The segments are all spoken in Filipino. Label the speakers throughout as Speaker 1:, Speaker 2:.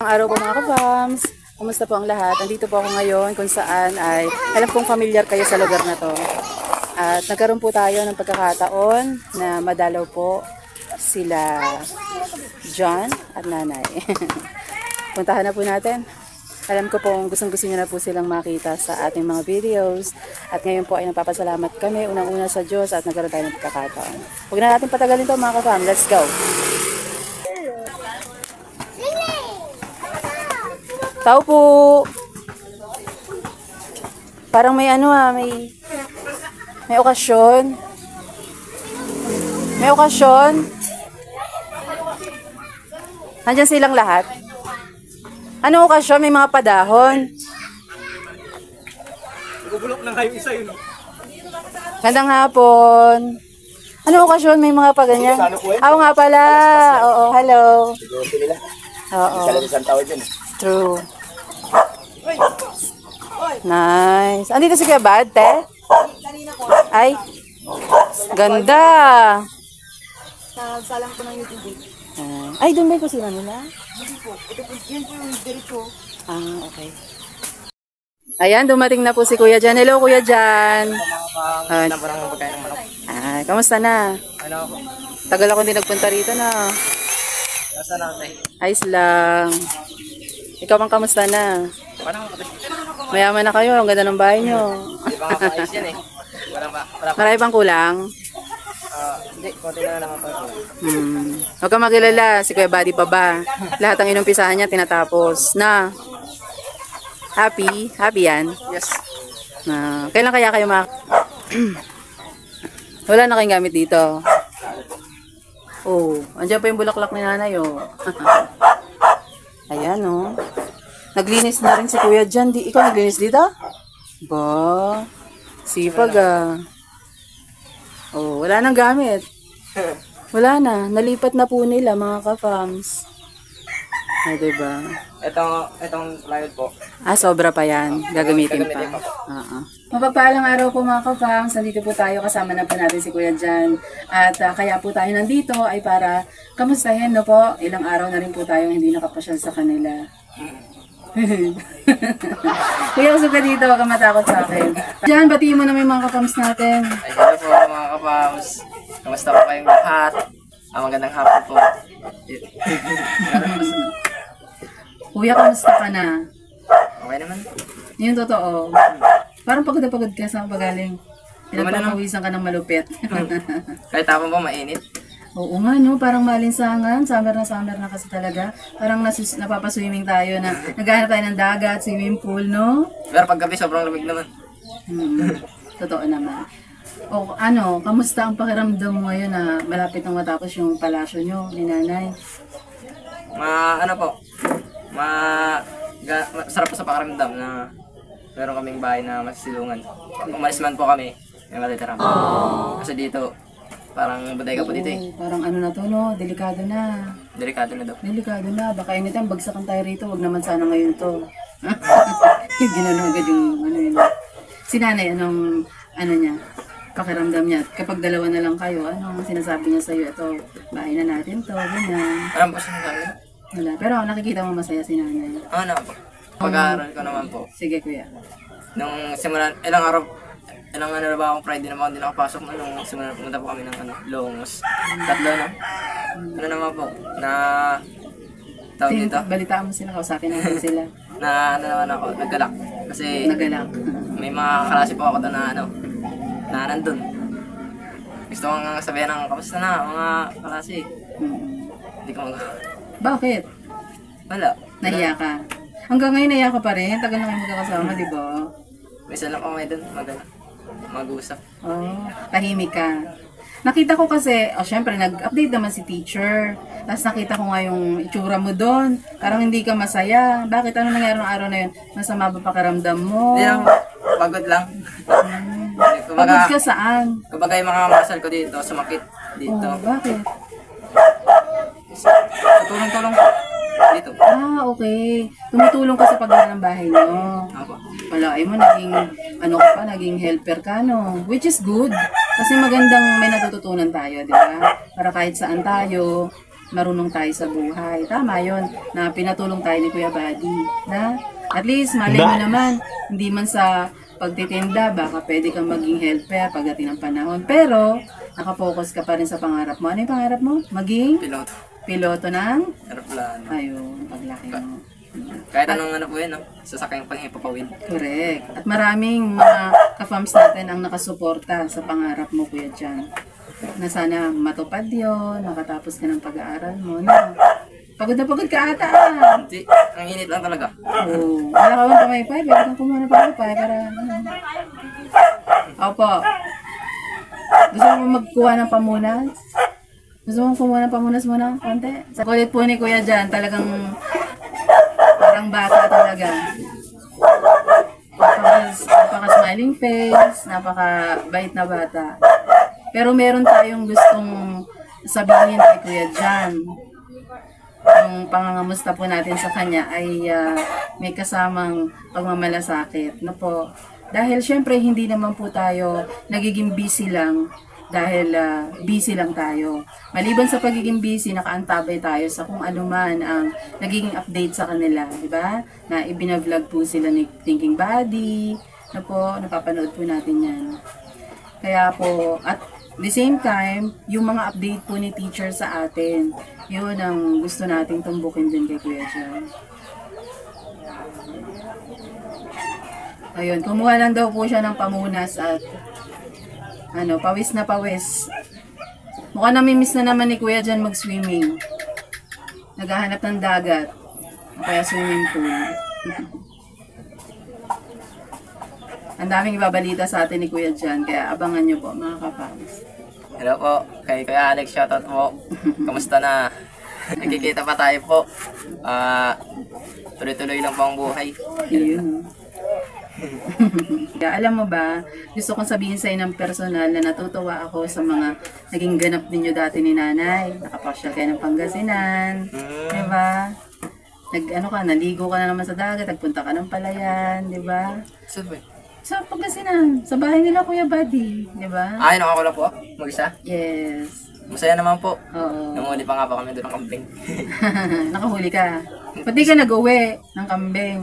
Speaker 1: Ang araw po mga ka-fams, kumusta po ang lahat? Andito po ako ngayon kung saan ay alam kong familiar kayo sa lugar na to. At nagkaroon po tayo ng pagkakataon na madalaw po sila John at Nanay. Puntahan na po natin. Alam ko pong gustong-gusto nyo na po silang makita sa ating mga videos. At ngayon po ay nagpapasalamat kami unang-una sa Diyos at nagkaroon tayo ng pagkakataon. Huwag na natin patagalin to mga ka-fam. Let's go! Tao po. Parang may may okasyon. May okasyon. Nandiyan silang lahat. Ano okasyon? May mga padahon.
Speaker 2: Bubulok lang kayo isa yun.
Speaker 1: Gandang hapon. Ano okasyon? May mga paganyan. Oo nga pala. Oo, hello. Oo.
Speaker 2: Isang tawad yun.
Speaker 1: True. Nice. Andito si Kuya Bad, te? Ay. Ganda.
Speaker 3: Salang ko ng YouTube.
Speaker 1: Ay, doon ba yung kusina nila?
Speaker 3: Hindi po. Ito po, yan po yung diretso.
Speaker 1: Okay. Ayan, dumating na po si Kuya Jan. Hello, Kuya Jan. Kamusta na?
Speaker 2: Ano ako?
Speaker 1: Tagal ako din nagpunta rito na.
Speaker 2: Nasa na ako?
Speaker 1: Ayos lang. Ikaw bang kamusta na?
Speaker 2: Parang ako.
Speaker 1: Mayaman na kayo. Ang ganda ng bahay nyo.
Speaker 2: Di ba nga paayos yan eh? Wala pa.
Speaker 1: Marami pang kulang?
Speaker 2: Hindi, konti na naman pa.
Speaker 1: Huwag kang magilala. Si Kuya Buddy pa ba? Lahat ang inumpisahan niya tinatapos. Na? Happy? Happy yan?
Speaker 2: Yes.
Speaker 1: Kailan kaya kayo Wala na kayong gamit dito. Oh, andyan pa yung bulaklak ni nanay, oh. Ayan, oh. Naglinis na rin si Kuya Jan. Ikaw naglinis dito? Ba? Sipag, ah. Oh, wala nang gamit. Wala na. Nalipat na po nila, mga ka-fams. Ah, diba?
Speaker 2: Itong plywood po.
Speaker 1: Sobra pa yan. Gagamitin pa. Mapagpalang araw po mga ka-fams. Nandito po tayo. Kasama na po natin si Kuya Jan. At kaya po tayo nandito ay para kamustahin, no po? Ilang araw na rin po tayo hindi nakapasyal sa kanila. Kuya, usap ka dito. Huwag kang matakot sa akin. Jan, batiin mo na may mga ka-fams natin.
Speaker 2: Ay, hello po mga kapams. Kamusta po kayong lahat? Magandang hapon po.
Speaker 1: Kuya, kamusta ka na?
Speaker 2: Okay naman.
Speaker 1: Yung totoo. Parang pagod na pagod ka sa pagaling. Pinagpapawisan ka ng malupit.
Speaker 2: Kahit tapon po mainit.
Speaker 1: Oo nga, no? Parang malinsangan. Summer na kasi talaga. Parang napapaswimming tayo na naghahanap tayo ng dagat, swimming pool, no?
Speaker 2: Pero paggabi sobrang lamig naman.
Speaker 1: Totoo naman. O kamusta ang pakiramdam mo ngayon na malapit nang matapos yung palasyo nyo ni nanay?
Speaker 2: Sarap po sa pakiramdam na meron kaming bahay na masisilungan. Umalis man po kami, may matitira po. Kasi dito, parang bodega po dito eh.
Speaker 1: Parang na to, no? Delikado na.
Speaker 2: Delikado na daw.
Speaker 1: Delikado na. Baka anytime bagsakan tayo rito. Wag naman sana ngayon to. Ginano agad yung yun. Si nanay, anong niya? Pakiramdam niya. Kapag dalawa na lang kayo, anong sinasabi niya sa'yo? Ito, bahay na natin to. Ganyan.
Speaker 2: Alam po sinasabi?
Speaker 1: Wala. Pero nakikita mo masaya si nanay.
Speaker 2: Naman po. Pag-aaral ko naman po.
Speaker 1: Sige, kuya.
Speaker 2: Nung simulan, ilang na ba akong Friday naman hindi nakapasok na nung simulan pumunta po kami ng Longos. Tatlo na. Naman po, na tawag dito.
Speaker 1: Balitaan mo sila, kausapin natin sila.
Speaker 2: Na naman ako, naggalak. Kasi may mga kalasi po ako doon na nandun. Gusto ko nga sabihin ng kamusta na mga kalasi. Hindi ko
Speaker 1: Bakit?
Speaker 2: Wala.
Speaker 1: Nahiya ka? Hanggang ngayon nahiya ka pa rin? Tagal na kayo magkakasama, di ba?
Speaker 2: May isa lang ako ngayon doon, mag-uusap.
Speaker 1: Tahimik ka. Nakita ko kasi, syempre nag-update naman si teacher. Tapos nakita ko nga yung itsura mo doon. Parang hindi ka masaya. Bakit? Ano nangyari ng araw na yun? Masama ba pakiramdam mo?
Speaker 2: Hindi lang, pagod lang.
Speaker 1: Pagod ka saan?
Speaker 2: Kumbaga yung mga muscle ko dito, sumakit dito.
Speaker 1: Bakit?
Speaker 2: Tulong-tulong po dito.
Speaker 1: Okay. Tumutulong ka sa paggawa ng bahay nyo.
Speaker 2: Apo.
Speaker 1: Wala, mo naging helper ka, no? Which is good. Kasi magandang may natututunan tayo, di ba? Para kahit saan tayo, marunong tayo sa buhay. Tama yon na pinatulong tayo ni Kuya Buddy. Na at least malay mo naman, hindi man sa pagtitinda, baka pwede kang maging helper pagdating ng panahon. Pero, nakapokus ka pa rin sa pangarap mo. Ano yung pangarap mo? Maging
Speaker 2: Piloto.
Speaker 1: piloto ng
Speaker 2: Aeroplano.
Speaker 1: ayun, paglaki mo.
Speaker 2: Kahit anong ano po yun, no? Sasakyang pang ipapawin.
Speaker 1: Correct. At maraming mga ka-fams natin ang nakasuporta sa pangarap mo, Kuya Jan. Na sana matupad yun, makatapos ka ng pag-aaral mo. Na, pagod na pagod ka ata.
Speaker 2: Hindi, ang init lang talaga.
Speaker 1: Oo. Wala ka bang pamaypay? Pwede kang kumuha ng pamaypay para... Opo. Gusto mo magkuha ng pamunas? Gusto mo kumuha ng pamunas muna? Konti? Sa kulit po ni Kuya Jan, talagang parang bata talaga. Napaka-smiling face, napaka-bait na bata. Pero meron tayong gustong sabihin kay Kuya Jan. Yung pangangamusta po natin sa kanya ay may kasamang pagmamalasakit. No po? Dahil syempre hindi naman po tayo nagiging busy lang dahil busy lang tayo. Maliban sa pagiging busy, nakaantabay tayo sa kung ano man ang nagiging update sa kanila, di ba? Na ibinavlog po sila ni Thinking Buddy, na po, napapanood po natin yan. Kaya po, at the same time, yung mga update po ni teacher sa atin, yun ang gusto nating tumbukin din kay Kuya Jan. Ayun, kumuha lang daw po siya ng pamunas at pawis na pawis. Mukhang namimiss na naman ni Kuya Jan mag-swimming. Naghahanap ng dagat. O kaya swimming pool. Ang daming ibabalita sa atin ni Kuya Jan, kaya abangan nyo po mga kapawis.
Speaker 2: Hello po, kay Kuya Alex, shoutout po. Kamusta na? Nakikita pa tayo po. Tuloy-tuloy lang po ang buhay.
Speaker 1: Ayun. Kaya alam mo ba, gusto kong sabihin sa ng personal na natutuwa ako sa mga naging ganap ninyo dati ni nanay. Nakapasyal kayo ng Pangasinan. Diba? Naligo ka na naman sa dagat, nagpunta ka ng Palayan, diba?
Speaker 2: Saan ba?
Speaker 1: Sa Pangasinan, sa bahay nila Kuya Buddy, diba?
Speaker 2: Ay, nakakula po. Mag-isa.
Speaker 1: Yes.
Speaker 2: Masaya naman po.
Speaker 1: Oo.
Speaker 2: Namuli pa nga po kami doon ng kambing.
Speaker 1: Nakahuli ka. Pati ka nag-uwi ng kambing.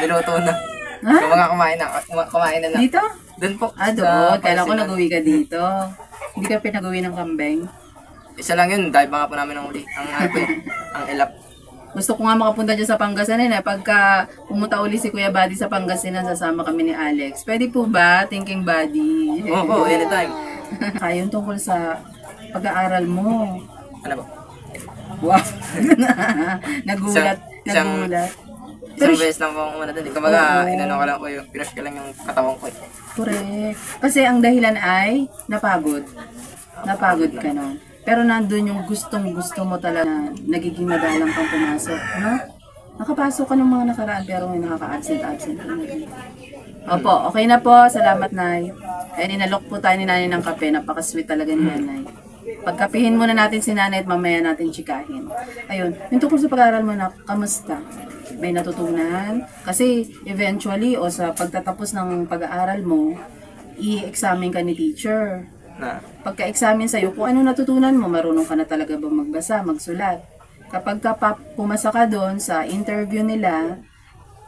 Speaker 2: Niluto na.
Speaker 1: Ha?
Speaker 2: Kung mga kumain na lang.
Speaker 1: Dito?
Speaker 2: Doon po.
Speaker 1: Doon. Kala ko
Speaker 2: Pangasinan.
Speaker 1: nag-uwi ka dito. Hindi ka pinag-uwi ng kambing.
Speaker 2: Isa lang yun, dahil pa nga po namin ng uli. Ang elap.
Speaker 1: Gusto ko nga makapunta dyan sa Pangasinan eh. Pagka pumunta uli si Kuya Buddy sa Pangasinan, sasama kami ni Alex. Pwede po ba? Thinking Buddy.
Speaker 2: Oo po, anytime.
Speaker 1: Kaya tungkol sa pag-aaral mo.
Speaker 2: Ano po?
Speaker 1: Wow. Nagulat.
Speaker 2: Isang-
Speaker 1: Nagulat.
Speaker 2: Isang beses lang po akong umana doon. Kumbaga,
Speaker 1: Oo.
Speaker 2: inano ko lang po yung, pinush ko lang yung katawan ko.
Speaker 1: Correct. Kasi ang dahilan ay napagod. Napagod ka nun. Pero nandun yung gustong-gusto mo talaga, nagiging madalang kang pumasok. No? Nakapasok ka ng mga nakaraan pero may nakaka-absent-absent ka na rin. Opo, okay na po. Salamat, Nay. Ayan, inalok po tayo ni Nanay ng kape. Napaka-sweet talaga ni Nanay. Pagkapihin muna natin si Nanay at mamaya natin chikahin. Ayun, yung tungkol sa pag-aaral mo na, kamusta? May natutunan? Kasi eventually, o sa pagtatapos ng pag-aaral mo, i-examine ka ni teacher.
Speaker 2: Na,
Speaker 1: Pagka-examine sa'yo, kung ano natutunan mo, marunong ka na talaga ba magbasa, magsulat. Kapag pumasa ka doon sa interview nila,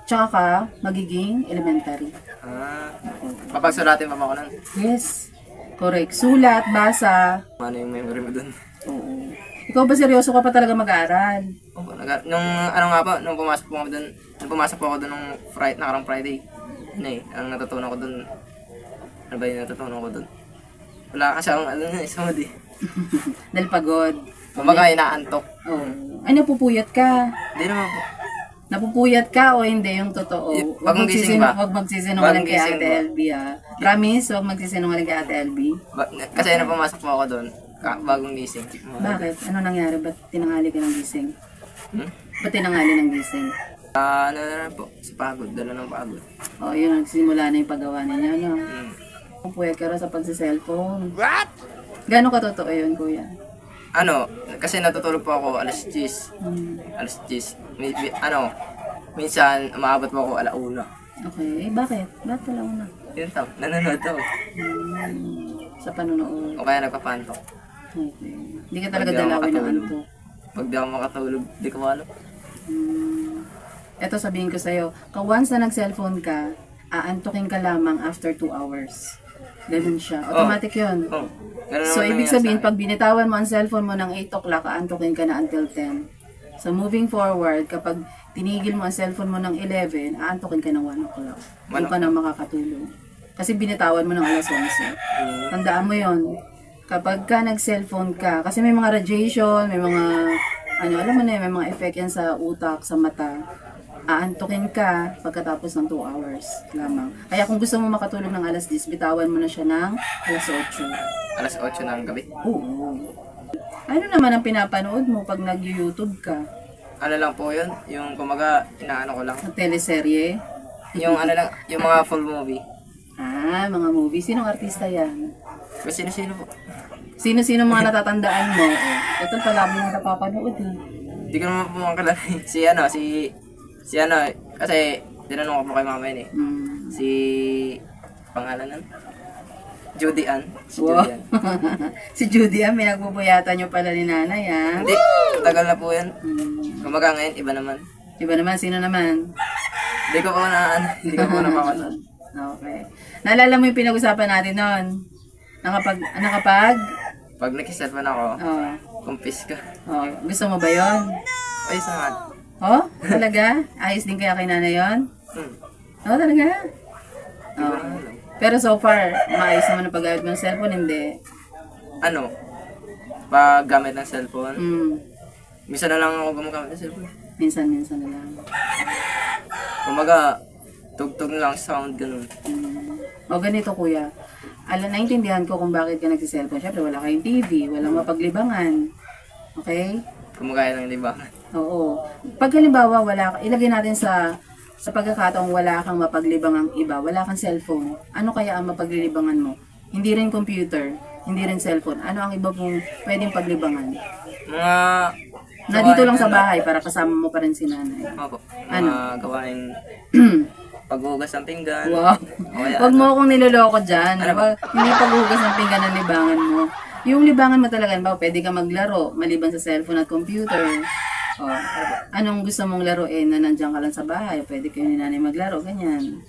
Speaker 1: tsaka ka magiging elementary.
Speaker 2: papagsulatin pa ba ako nun?
Speaker 1: Yes. Correct. Sulat, basa.
Speaker 2: Ano yung memory mo dun?
Speaker 1: Oo. Ikaw ba seryoso ka pa talaga mag-aaral?
Speaker 2: Opo, nung ano nga po, nung pumasok po ako dun, nung pumasok po ako dun nung nakarang Friday, ano eh, ang natutunan ko dun, ano ba yung natutunan ko dun? Wala kasi akong ano na, isod eh.
Speaker 1: Dahil pagod.
Speaker 2: Kumbaga, inaantok.
Speaker 1: Oo. Ay, napupuyat ka.
Speaker 2: Hindi naman po.
Speaker 1: Napupuyat ka o hindi yung totoo?
Speaker 2: Bagong gising ba?
Speaker 1: Huwag magsisinungaling kay
Speaker 2: Bagong gising
Speaker 1: Ate
Speaker 2: ba?
Speaker 1: LB ha. Promise, huwag magsisinungaling kay Ate LB.
Speaker 2: Kasi na pumasok po ako dun, bagong gising.
Speaker 1: Bakit? Ano nangyari? Ba't tinanghali ka ng gising?
Speaker 2: Hmm?
Speaker 1: Ba't tinanghali ng gising?
Speaker 2: Ano na po, sa pagod, dala ng pagod.
Speaker 1: O, yun, nagsimula na yung paggawa ninyo, no?
Speaker 2: Hmm.
Speaker 1: Puyat ka raw sa pagsa-cellphone. What? Gano'n ka totoo yun, kuya?
Speaker 2: Ano, kasi natutulog po ako alas 10.
Speaker 1: Hmm.
Speaker 2: Alas 10. Minsan, umaabot po ako alauna.
Speaker 1: Okay, bakit? Bakit pala una?
Speaker 2: Yun tao, nanonood ako.
Speaker 1: Sa panonood.
Speaker 2: O kaya nagpapantok.
Speaker 1: Okay. Hindi ka talaga
Speaker 2: Pag di ako
Speaker 1: dalawin ng
Speaker 2: makatulog.
Speaker 1: antok.
Speaker 2: Pag di ako makatulog, di ko alam.
Speaker 1: Ito sabihin ko sa'yo, once na nag-cellphone ka, aantukin ka lamang after 2 hours. Ganun siya. Automatic yun.
Speaker 2: Oh, ganun
Speaker 1: So,
Speaker 2: naman
Speaker 1: ibig
Speaker 2: nangyari sa
Speaker 1: sabihin,
Speaker 2: akin.
Speaker 1: pag binitawan mo ang cellphone mo ng 8 o'clock, aantukin ka na until 10. So, moving forward, kapag tinigil mo ang cellphone mo ng 11, aantukin ka ng 1 o'clock. Doon ka na makakatulog. Kasi binitawan mo ng alas 11. Tandaan mo yon. Kapag ka nag-cellphone ka, kasi may mga radiation, may mga, alam mo na, may mga effect yan sa utak, sa mata. Aantukin ka pagkatapos ng 2 hours lamang. Kaya kung gusto mo makatulog ng alas 10, bitawan mo na siya ng alas 8.
Speaker 2: Alas 8 ng gabi.
Speaker 1: Oo. Ano naman ang pinapanood mo pag nag-YouTube ka?
Speaker 2: Ano lang po yun, yung kumaga, inaano ko lang.
Speaker 1: Sa teleserye?
Speaker 2: Yung ano lang, yung mga full movie.
Speaker 1: Mga movie. Sinong artista yan?
Speaker 2: Kasi sino-sino po.
Speaker 1: Sino-sino mga natatandaan mo? Ito palagi mo napapanood eh.
Speaker 2: Hindi ko naman po makalala. Si ano, kasi tinanong ko po kay mama yun eh. Si, pangalan nun? Judy Ann. Si
Speaker 1: Wow.
Speaker 2: Judy Ann.
Speaker 1: Si Judy, may nagbubuyatan nyo pala ni nanay, ha?
Speaker 2: Hindi, tagal na po yan. Kumaga ngayon, iba naman.
Speaker 1: Iba naman, sino naman?
Speaker 2: Hindi ko po hindi ko po napapanood.
Speaker 1: Okay. Naalala mo yung pinag-usapan natin noon? Nakapag?
Speaker 2: Pag nag-cellphone ako,
Speaker 1: Oh.
Speaker 2: kumpis ka.
Speaker 1: Oh. Gusto mo ba yon?
Speaker 2: Ay, saan?
Speaker 1: Oh? Talaga? Ayos din kaya kay nanay yon? Oh, talaga? Oh. Pero so far, maayos naman ang paggamit mo ng cellphone, hindi?
Speaker 2: Ano? Pag gamit ng cellphone,
Speaker 1: Hmm.
Speaker 2: minsan na lang ako gumagamit ng cellphone.
Speaker 1: Minsan-minsan na lang.
Speaker 2: Kumaga, tugtog lang sound, ganun.
Speaker 1: O ganito kuya, naintindihan ko kung bakit ka nagsiselfone. Siyempre wala kayong TV, walang mapaglibangan. Okay?
Speaker 2: Kumagaya ng libangan.
Speaker 1: Oo. Pag halimbawa ilagay natin sa pagkakataong wala kang mapaglibangang iba, wala kang cellphone. Ano kaya ang mapaglilibangan mo? Hindi rin computer, hindi rin cellphone. Ano ang iba pong pwedeng paglibangan?
Speaker 2: Mga...
Speaker 1: Na dito lang sa bahay para kasama mo pa rin si nanay.
Speaker 2: Opo.
Speaker 1: Ano?
Speaker 2: Mga gawain paghugas ng pinggan.
Speaker 1: Wow.
Speaker 2: O kaya
Speaker 1: Huwag mo akong niloloko dyan.
Speaker 2: Ano ba?
Speaker 1: Hindi paghugas ng pinggan ng libangan mo. Yung libangan mo talaga, pwede ka maglaro maliban sa cellphone at computer. O, anong gusto mong laruin na nandiyan ka lang sa bahay? Pwede kayo ni nanay maglaro, ganyan.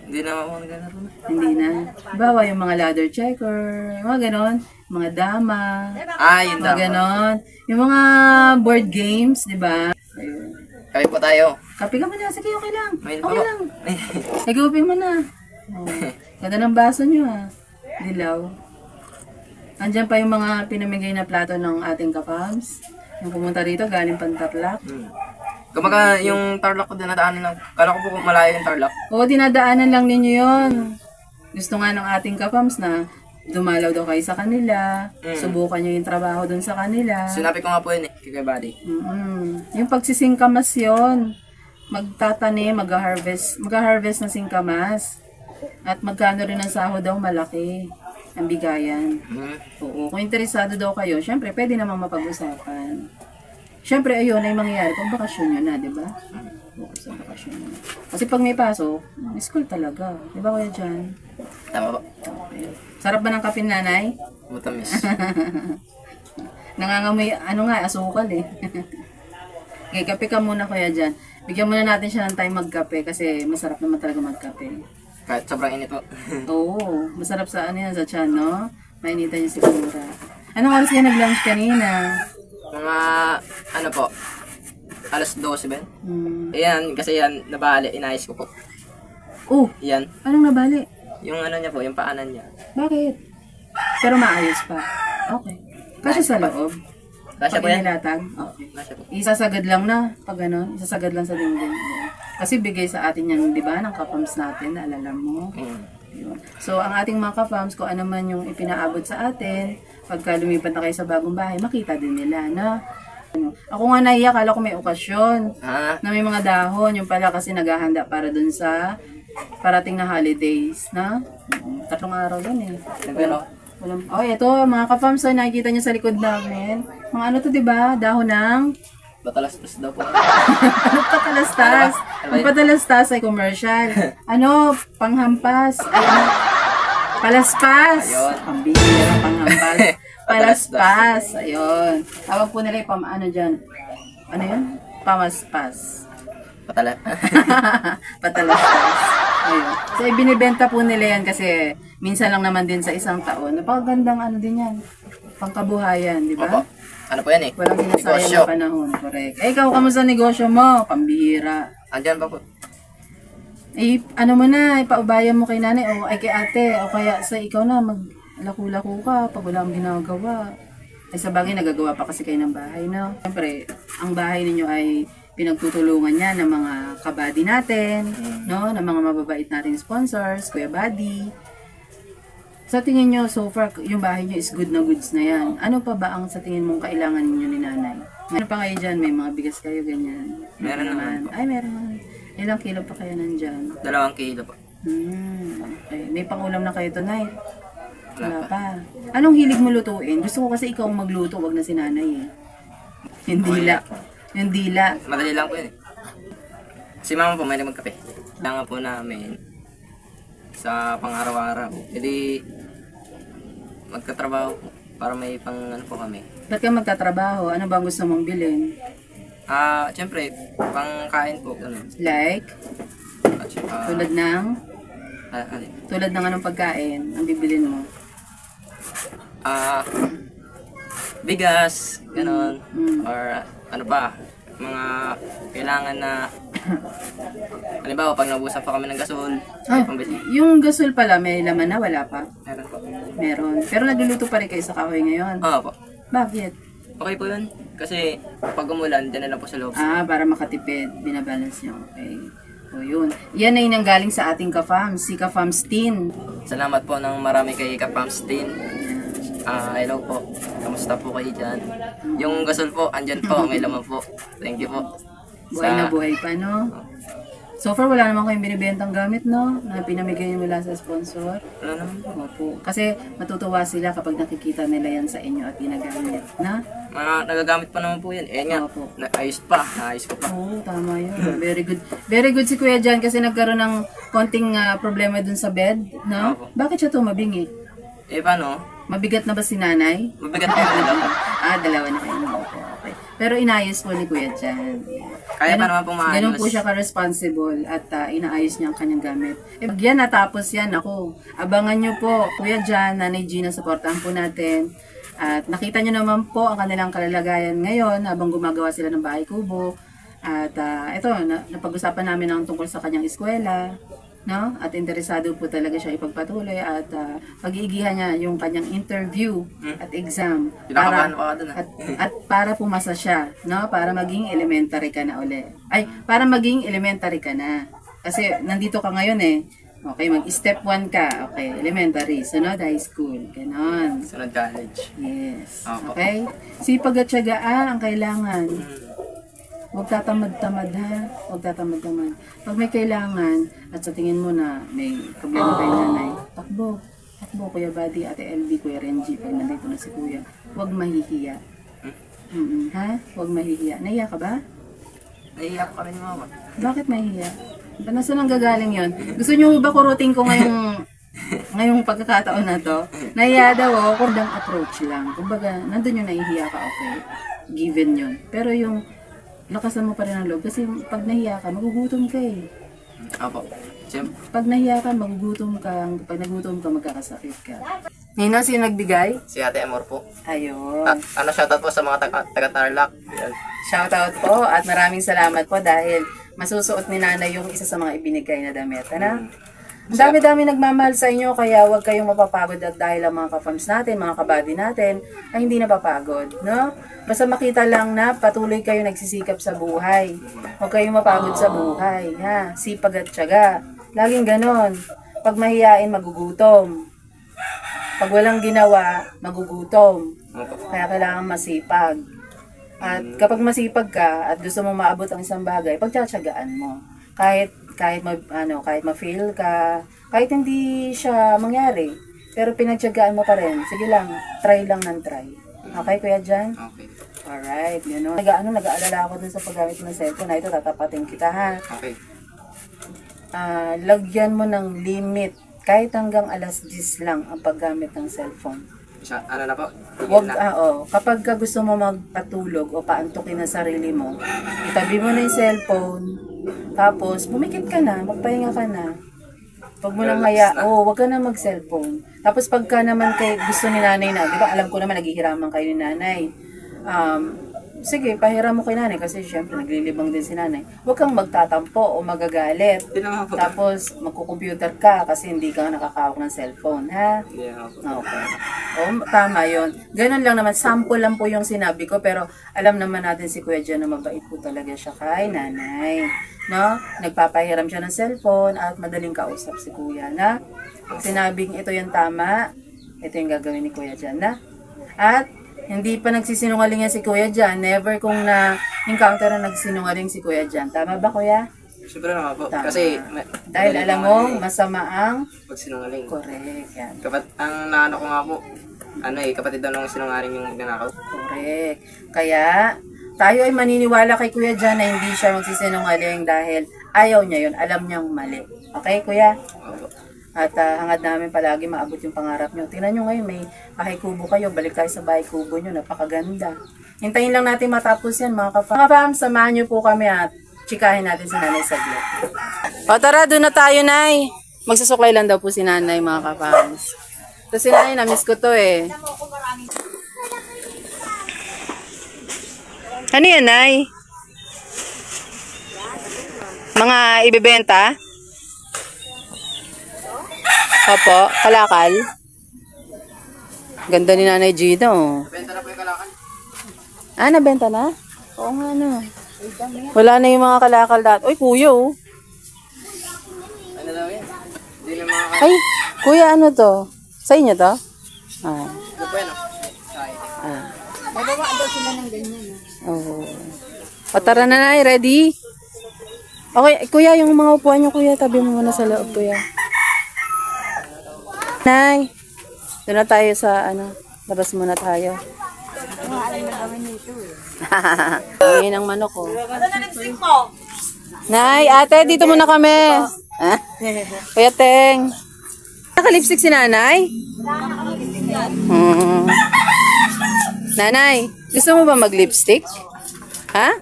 Speaker 2: Hindi na ako naglalaro na.
Speaker 1: Hindi na. Bawa yung mga ladder checker, yung mga ganon, mga dama,
Speaker 2: Yun
Speaker 1: mga
Speaker 2: daw.
Speaker 1: ganon. Yung mga board games, di ba? Ayun.
Speaker 2: Kape po tayo.
Speaker 1: Kape ka muna. Sige, okay lang.
Speaker 2: May
Speaker 1: Okay lang. Higupin mo na. Oh. Ganda ng baso nyo ha. Dilaw. Andyan pa yung mga pinamigay na plato ng ating kapams. Yung pumunta rito, galing Pantaplak.
Speaker 2: Kumaga yung Tarlac ko dinadaanan lang. Kala ko po kung malayo yung Tarlac.
Speaker 1: Oo, dinadaanan lang ninyo yon. Gusto nga ng ating kapams na dumalaw daw kayo sa kanila. Subukan nyo yung trabaho dun sa kanila.
Speaker 2: Sinabi ko nga po yun eh, kay Buddy.
Speaker 1: Yung pagsisingkamas yon. Magtatanim, mag-harvest ng singkamas. At magkano rin ang sahod daw malaki. Ang bigayan. Oo, kung interesado daw kayo, syempre pwede namang mapag-usapan. Syempre ayun ay mangyayari kung bakasyon nyo na, di ba? Oo, sa bakasyon nyo. Kasi pag may pasok, school talaga. Di ba kuya dyan?
Speaker 2: Tama ba?
Speaker 1: Okay. Sarap ba ng kape nanay?
Speaker 2: Mutamis.
Speaker 1: Nangangamoy, asukal eh. Okay, kape ka muna kuya dyan. Bigyan muna natin siya ng time magkape kasi masarap naman talaga magkape.
Speaker 2: Kahit sobrang init po.
Speaker 1: Oo, masarap sa sa tiyan, no? Mainitan niya siguro. Anong oras kayo nag-lunch kanina?
Speaker 2: Mga, ano po, alas 12 ba?
Speaker 1: Hmm.
Speaker 2: Ayan, kasi yan, nabali, inayos ko po.
Speaker 1: Oh,
Speaker 2: Yan,
Speaker 1: anong nabali?
Speaker 2: yung ano niya po, yung paanan niya.
Speaker 1: Bakit? Pero maayos pa. Okay. Kasi sa loob.
Speaker 2: Kasya po
Speaker 1: Pag
Speaker 2: yan?
Speaker 1: inilatag? Okay.
Speaker 2: Kasya po.
Speaker 1: Isasagad lang na, pag ano, isasagad lang sa dingding. Kasi bigay sa atin yan, di ba, ng kapams natin, naalala mo. Yun. So, ang ating mga kapams, kung ano man yung ipinaabot sa atin, pagka lumipat na kayo sa bagong bahay, makita din nila, na ako nga naiyak, akala ko may okasyon, na may mga dahon, yung pala kasi naghahanda para dun sa parating na holidays, na 3 araw yun eh.
Speaker 2: Pero,
Speaker 1: Oh, ito, mga kapams, nakikita niyo sa likod namin. Mga ano to, di ba? Dahon ng
Speaker 2: batalastos daw po.
Speaker 1: patalastas. Ang patalastas ay commercial. Ano? Panghampas. Ay, ano? Palaspas.
Speaker 2: Ayun.
Speaker 1: Pambihira, panghampas. Palaspas. Ayun. Tawag po nila yung ano dyan. Ano yun? Pamaspas.
Speaker 2: Patala.
Speaker 1: Patalaspas. Ayun. So, ibinibenta po nila yan kasi minsan lang naman din sa isang taon. Napakagandang ano din yan. Pangkabuhayan, di ba?
Speaker 2: Opo. Ano po yan eh?
Speaker 1: Walang sinasayang
Speaker 2: Negosyo.
Speaker 1: na panahon. Correct. Eh, ikaw, kamusta negosyo mo? Pambihira.
Speaker 2: Andyan pa po.
Speaker 1: Eh, ano mo na, ipaubayan mo kay nanay o ay kay ate o kaya sa ikaw na maglako-lako ka pag wala kang ginagawa. Ay sa bagay, nagagawa pa kasi kayo ng bahay, no? Siyempre, ang bahay ninyo ay pinagtutulungan niya ng mga kabady natin, no? Ng mga mababait nating sponsors, Kuya Buddy. Sa tingin nyo, so far, yung bahay nyo is good na goods na yan. Ano pa ba ang sa tingin mong kailangan ninyo ni nanay? Meron pa kayo dyan? May mga bigas kayo, ganyan?
Speaker 2: Meron naman po.
Speaker 1: Ay, meron naman. Ilang kilo pa kaya nandyan?
Speaker 2: 2 kilo po.
Speaker 1: Okay. May pangulam na kayo tonight?
Speaker 2: Wala
Speaker 1: Wala pa. Anong hilig mo lutuin? Gusto ko kasi ikaw ang magluto, wag na si nanay eh. Yung dila. Yung dila.
Speaker 2: Madali lang po yun eh. Si mama po may magkape. Kailangan po namin sa pang-araw-araw. Jadi magkatrabaho po para may pang ano po kami.
Speaker 1: Ba't ka magtatrabaho? Ano ba ang gusto mong bilhin?
Speaker 2: Siyempre, pangkain po. Ano.
Speaker 1: Like?
Speaker 2: At saka,
Speaker 1: Tulad ng?
Speaker 2: ano,
Speaker 1: Tulad ng anong pagkain ang bibilin mo?
Speaker 2: bigas, ganon.
Speaker 1: Mm.
Speaker 2: Or ano pa, mga kailangan na halimbawa pag nabusan pa kami ng gasol,
Speaker 1: Ah,
Speaker 2: pambili.
Speaker 1: yung gasol pala, may laman na? Wala pa?
Speaker 2: Meron po.
Speaker 1: Meron. Pero nagluluto pa rin kayo sa kahoy ngayon.
Speaker 2: Oo po.
Speaker 1: Bakit?
Speaker 2: Okay po yun. Kasi pag umulan, dyan na lang po sa loob.
Speaker 1: Para makatipid. Binabalance niyo. Okay. O yun. Yan ay nanggaling sa ating ka-fams. Si ka-fams Tin.
Speaker 2: Salamat po ng marami kay Kapamstin. Hello po. Kamusta po kayo dyan? Yung gasol po, andyan po. May laman po. Thank you po.
Speaker 1: Buhay na buhay pa, no? So far, wala naman kayong binibentang gamit, no? Na pinamigay niyo mula sa sponsor.
Speaker 2: Wala naman po.
Speaker 1: Opo. Kasi matutuwa sila kapag nakikita nila yan sa inyo at ginagamit, na?
Speaker 2: Nagagamit pa naman po yan. Eh nga,
Speaker 1: Opo.
Speaker 2: naayos pa. Naayos ko pa.
Speaker 1: Oo, tama yun. Very good. Very good si Kuya Jan kasi nagkaroon ng konting problema dun sa bed, no?
Speaker 2: Opo.
Speaker 1: Bakit siya tumabingi?
Speaker 2: Eh paano?
Speaker 1: Mabigat na ba si nanay?
Speaker 2: Mabigat po yung dalawa.
Speaker 1: Dalawa na kayo. Okay. Pero inayos po ni Kuya Jan.
Speaker 2: Kaya pa naman po maayos.
Speaker 1: Ganun po siya ka-responsible at inaayos niya ang kanyang gamit. Pag yan natapos yan, ako, abangan nyo po, Kuya Jan, Nanay Gina, supportahan po natin. At nakita nyo naman po ang kanilang kalalagayan ngayon habang gumagawa sila ng bahay kubo. At ito, napag-usapan namin ang tungkol sa kanyang eskwela. No? At interesado po talaga siya ipagpatuloy at pag-iigihan niya yung kanyang interview at exam
Speaker 2: Pinakabahan pa ka dun,
Speaker 1: at para pumasa siya, no? Para maging elementary ka na uli. Ay, para maging elementary ka na. Kasi nandito ka ngayon eh. Okay, mag-step 1 ka. Okay, elementary. Sunod, high school. Ganon.
Speaker 2: Sunod college.
Speaker 1: Yes.
Speaker 2: Opo.
Speaker 1: Okay? Sipag at tiyagaan ang kailangan. Huwag tatamad-tamad ha. Huwag tatamad-tamad. Pag may kailangan at sa tingin mo na may problema kay nanay, takbo. Takbo, Kuya Buddy, Ate LB, Kuya Renji, pag nandito na si Kuya. Huwag mahihiya. Ha? Huwag mahihiya. Nahiya ka ba?
Speaker 2: Naiiyak pa rin yung mama.
Speaker 1: Bakit mahihiya? Nasaan ang gagaling yon? Gusto nyo ba kurutin ko ngayong pagkakataon na to? Nahiya daw ako, kung approach lang. Kumbaga, nandun yung nahihiya ka, okay. Given yun. Pero yung lakasan mo pa rin ang loob. Kasi pag nahiya ka, magugutom ka eh.
Speaker 2: Opo. Siyempre.
Speaker 1: Pag nahiya ka, magugutom ka. Pag nagutom ka, magkakasakit ka. Nino, sino nagbigay?
Speaker 2: Si Ate Amor po.
Speaker 1: Ayun.
Speaker 2: Shoutout po sa mga taga-Tarlac.
Speaker 1: Shoutout po at maraming salamat po dahil masusuot ni nanay yung isa sa mga ibinigay na damit. Ano? Ang dami-dami nagmamahal sa inyo kaya huwag kayong mapapagod at dahil ang mga ka-fams natin, mga kabady natin ay hindi napapagod, no? Basta makita lang na patuloy kayo nagsisikap sa buhay. Huwag kayong mapagod sa buhay, ha? Sipag at tiyaga. Laging ganon. Pag mahiyain, magugutom. Pag walang ginawa, magugutom. Kaya kailangan masipag. At kapag masipag ka at gusto mo maabot ang isang bagay, pagtsatsagaan mo. Kahit ma-fail ka, kahit hindi siya mangyari, pero pinagtyagaan mo pa rin. Sige lang, try lang ng try. Okay, Kuya Jan?
Speaker 2: Okay.
Speaker 1: Alright, gano'n. Nag-aalala ako dun sa paggamit ng cellphone na ito, tatapatin kita ha.
Speaker 2: Okay.
Speaker 1: Lagyan mo ng limit, kahit hanggang alas 10 lang ang paggamit ng cellphone.
Speaker 2: ano na po,
Speaker 1: Wag,
Speaker 2: tigil na.
Speaker 1: kapag ka gusto mo magpatulog o paantukin ang sarili mo, itabi mo na yung cellphone, tapos pumikit ka na, magpahinga ka na. Wag mo nang wag ka na mag-cellphone. Tapos pagka naman kay gusto ni nanay na, di ba alam ko naman naghihiraman kayo ni nanay. Sige, pahiram mo kay nanay kasi syempre naglilibang din si nanay. Huwag kang magtatampo o magagalit.
Speaker 2: Hindi naman po.
Speaker 1: Tapos magko-computer ka kasi hindi ka nakakahawak ng cellphone, ha?
Speaker 2: Hindi naman po.
Speaker 1: Okay. Tama yun. Ganun lang naman. Sample lang po yung sinabi ko. Pero alam naman natin si Kuya Jan na mabait po talaga siya kay nanay. No? Nagpapahiram siya ng cellphone at madaling kausap si Kuya na pag sinabing ito yung tama, ito yung gagawin ni Kuya Jan na. At hindi pa nagsisinungaling yan si Kuya Jan. Never kung na-encounter na nagsinungaling si Kuya Jan. Tama ba, Kuya?
Speaker 2: Siyempre naman po.
Speaker 1: Tama.
Speaker 2: Kasi,
Speaker 1: Dahil alam mo, masama ang
Speaker 2: pagsinungaling.
Speaker 1: correct. Yan.
Speaker 2: Ang naano ko nga po, kapatid daw nung sinungaling yung nanakaw.
Speaker 1: Correct. Kaya, tayo ay maniniwala kay Kuya Jan na hindi siya magsisinungaling dahil ayaw niya yun. Alam niyang mali. Okay, Kuya?
Speaker 2: Opo.
Speaker 1: At hangad namin palagi maabot yung pangarap niyo. Tingnan niyo ngayon, may bahay kubo kayo. Balik tayo sa bahay kubo niyo. Napakaganda. Hintayin lang natin matapos yan, mga kapam. Mga kapam, samahan niyo po kami at chikahin natin si Nanay saglit. O tara, doon na tayo, Nay. Magsusuklay lang daw po si Nanay, mga kapams. Ito si Nanay, na-miss ko to eh. Ano yan, Nay? Mga ibebenta? Opo, kalakal. Ganda ni Nanay Gina, oh.
Speaker 2: Benta na po yung kalakan.
Speaker 1: Nabenta na? Oo nga, no. Wala na yung mga kalakal dati. Uy, kuya, oh.
Speaker 2: Ano daw yan? Hindi na mga
Speaker 1: Ay, kuya, ano to? Sa inyo to?
Speaker 2: Ano po yan,
Speaker 3: Magawa daw sila ng ganyan.
Speaker 1: Oo. O, tara na, Nay. Ready? Okay, kuya, yung mga upuan nyo, kuya. Tabi mo muna sa loob, kuya. Nay, doon na tayo sa, labas muna tayo.
Speaker 3: Ano na gawin nito eh.
Speaker 1: Ngayon ang manok, oh. Nay, ate, dito muna kami. Ha? Kuya Teng. Naka-lipstick si nanay? Nanay, gusto mo ba mag-lipstick? Ha?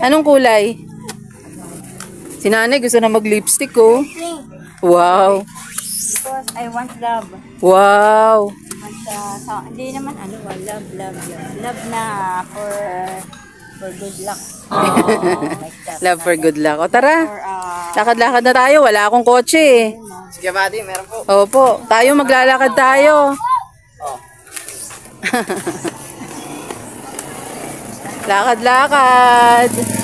Speaker 1: Anong kulay? Si nanay gusto na mag-lipstick, oh. Wow.
Speaker 3: Because I want love.
Speaker 1: Wow.
Speaker 3: Hindi naman love. Love na for good luck. Like that.
Speaker 1: Love for good luck. O tara,
Speaker 3: For,
Speaker 1: lakad-lakad na tayo. Wala akong kotse eh.
Speaker 2: Sige, buddy, meron po.
Speaker 1: Opo, tayo maglalakad tayo. Lakad-lakad.